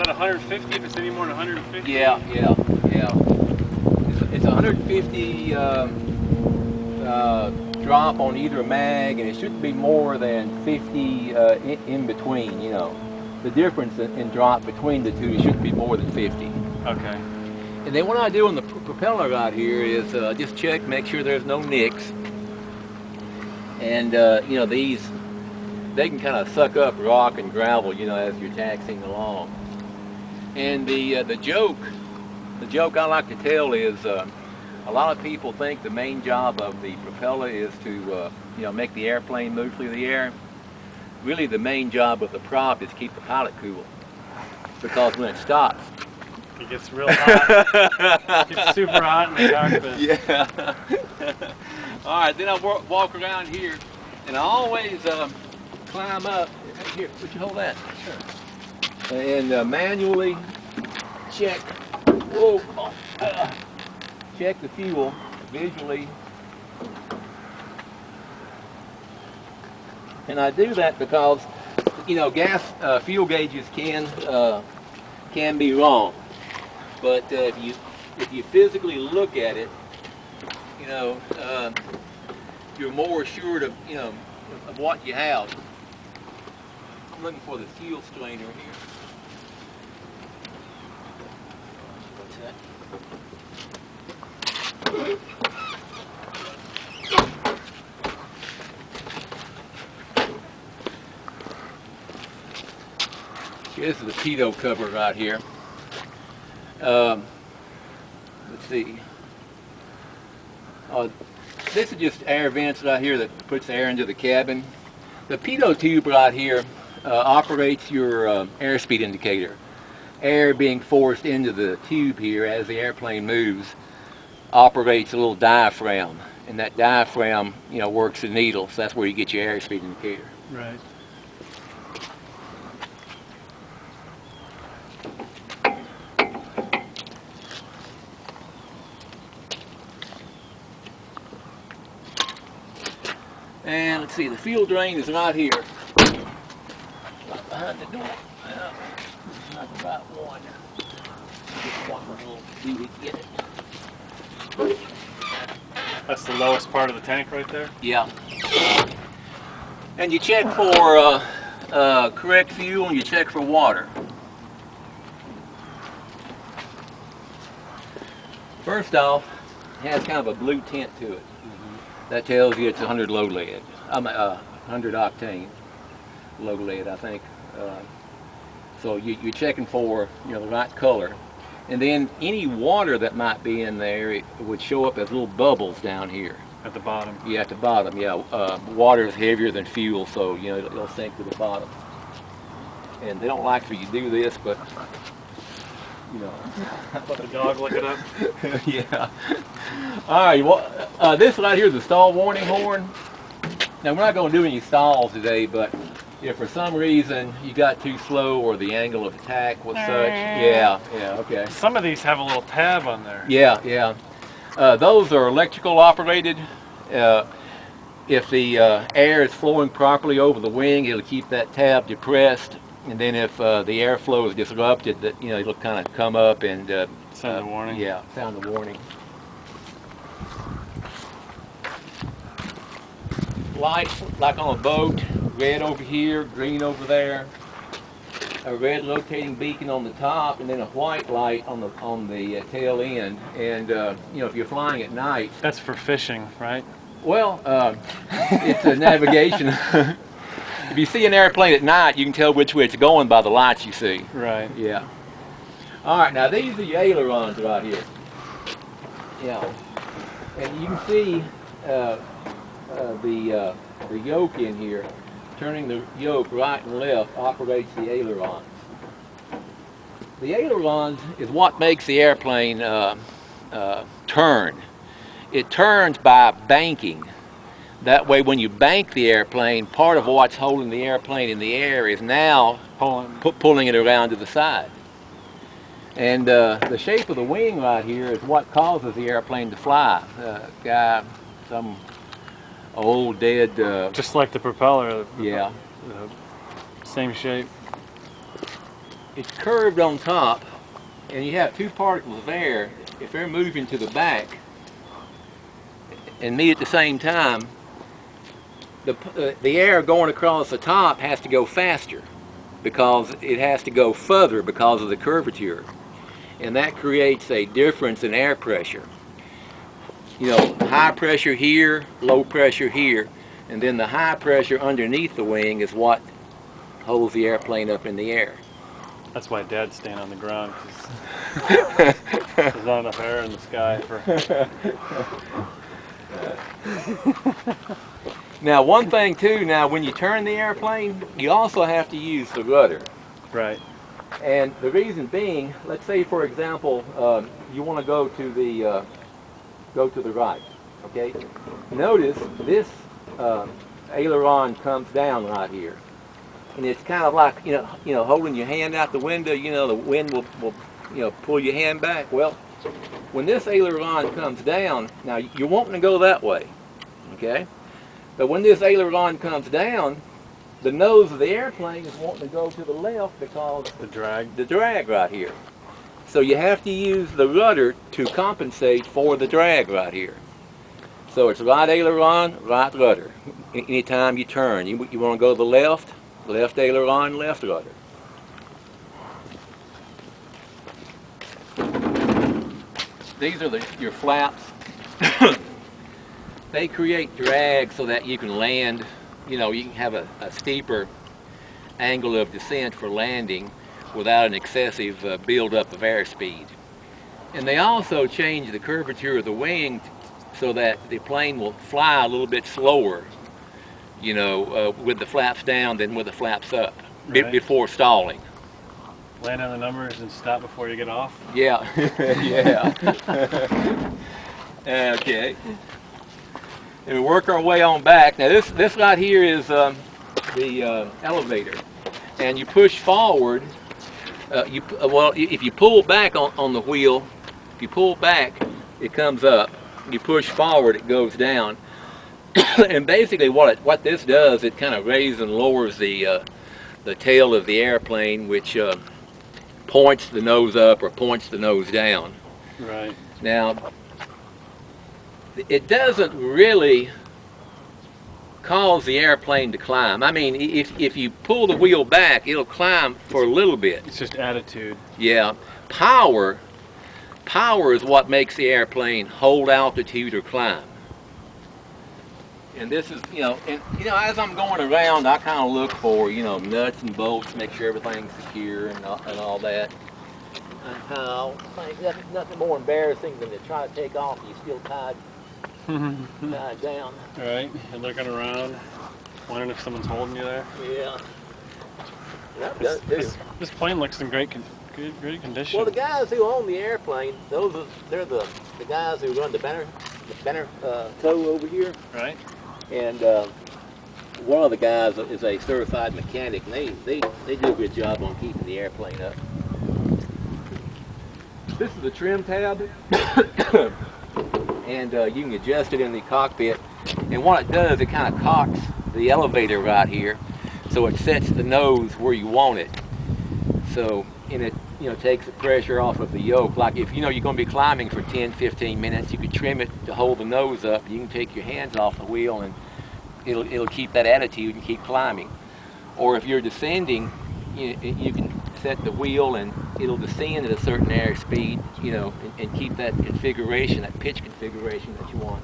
that 150 if it's any more than 150? Yeah. It's 150 drop on either mag, and it shouldn't be more than 50 in between, you know. The difference in drop between the two shouldn't be more than 50. Okay. And then what I do on the propeller right here is just check, make sure there's no nicks. And you know, these, they can kind of suck up rock and gravel, you know, as you're taxiing along. And the joke I like to tell is a lot of people think the main job of the propeller is to you know, make the airplane move through the air. Really, the main job of the prop is keep the pilot cool, because when it stops, it gets real hot. It gets super hot in the cockpit. Yeah. All right, then I walk around here, and I always climb up. Here, would you hold that? Sure. And manually check. Whoa. Check the fuel visually. And I do that because, you know, fuel gauges can be wrong. But if you physically look at it, you know, you're more assured of, you know, of what you have. I'm looking for the fuel strainer here. What's that? This is the pitot cover right here. Let's see. This is just air vents right here that puts air into the cabin. The pitot tube right here operates your airspeed indicator. Air being forced into the tube here as the airplane moves operates a little diaphragm, and that diaphragm, you know, works the needle, so that's where you get your airspeed indicator. Right. And let's see, the fuel drain is right here. Right behind the door. This is not the right one. Just one little see if we get it. That's the lowest part of the tank right there? Yeah. And you check for correct fuel, and you check for water. First off, it has kind of a blue tint to it. That tells you it's 100 low lead. 100 octane low lead, I think. So you're checking for, you know, the right color, and then any water that might be in there, it would show up as little bubbles down here at the bottom. Yeah, at the bottom. Yeah, water is heavier than fuel, so you know it'll sink to the bottom. And they don't like for you to do this, but you know. Let the dog look it up. Yeah. All right. Well, this right here is the stall warning horn. Now we're not going to do any stalls today, but if for some reason you got too slow or the angle of attack was such, yeah, okay. Some of these have a little tab on there. Yeah. Those are electrical operated. If the air is flowing properly over the wing, it'll keep that tab depressed. And then if the airflow is disrupted, that, you know, it'll kind of come up and sound the warning. Yeah, sound the warning. Lights like on a boat, red over here, green over there. A red rotating beacon on the top, and then a white light on the tail end. And you know, if you're flying at night, that's for fishing, right? Well, it's a navigation. If you see an airplane at night, you can tell which way it's going by the lights you see. Right. Yeah. All right, now these are your ailerons right here. Yeah. And you can see the yoke in here. Turning the yoke right and left operates the ailerons. The ailerons is what makes the airplane turn. It turns by banking. That way, when you bank the airplane, part of what's holding the airplane in the air is now pulling it around to the side. And the shape of the wing right here is what causes the airplane to fly. Some old dead... just like the propeller. Yeah. Same shape. it's curved on top, and you have two particles of air. If they're moving to the back and meet at the same time, the air going across the top has to go faster because it has to go further because of the curvature, and that creates a difference in air pressure. You know, high pressure here, low pressure here, and then the high pressure underneath the wing is what holds the airplane up in the air. That's why Dad's staying on the ground, because there's not enough air in the sky for. Now, one thing too, now when you turn the airplane, you also have to use the rudder. Right. And the reason being, let's say for example, you want to go to the right, okay? Notice this aileron comes down right here. And it's kind of like, you know, holding your hand out the window, you know, the wind will pull your hand back. Well, when this aileron comes down, now you're wanting to go that way, okay? But when this aileron comes down, the nose of the airplane is wanting to go to the left because The drag. the drag right here. So you have to use the rudder to compensate for the drag right here. So it's right aileron, right rudder. Anytime you turn, you want to go to the left, left aileron, left rudder. These are your flaps. They create drag so that you can land, you know, you can have a steeper angle of descent for landing without an excessive buildup of airspeed. And they also change the curvature of the wing so that the plane will fly a little bit slower, you know, with the flaps down than with the flaps up, Right. before stalling. Land on the numbers and stop before you get off. Yeah, yeah. Okay. And we work our way on back. Now this right here is the elevator, and you push forward. Well, if you pull back on the wheel, if you pull back, it comes up. You push forward, it goes down. And basically, what this does, it kind of raises and lowers the tail of the airplane, which points the nose up or points the nose down. Right. Now, it doesn't really cause the airplane to climb. I mean, if you pull the wheel back, it'll climb for a little bit. It's just attitude. Yeah. Power is what makes the airplane hold altitude or climb. And this is, as I'm going around, I kind of look for, nuts and bolts, make sure everything's secure and all that. I think nothing more embarrassing than to try to take off and you're still tied down. Right. You're looking around, wondering if someone's holding you there. Yeah. This plane looks in great condition. Well, the guys who own the airplane, they're the guys who run the banner tow over here. Right. And one of the guys is a certified mechanic, and they do a good job on keeping the airplane up. This is the trim tab, and you can adjust it in the cockpit. And what it does, it kind of cocks the elevator right here, so it sets the nose where you want it. So, and it takes the pressure off of the yoke. Like if you're going to be climbing for 10-15 minutes, you could trim it to hold the nose up. You can take your hands off the wheel and it'll keep that attitude and keep climbing. Or if you're descending, you can set the wheel and it'll descend at a certain airspeed, and keep that configuration, that pitch configuration that you want.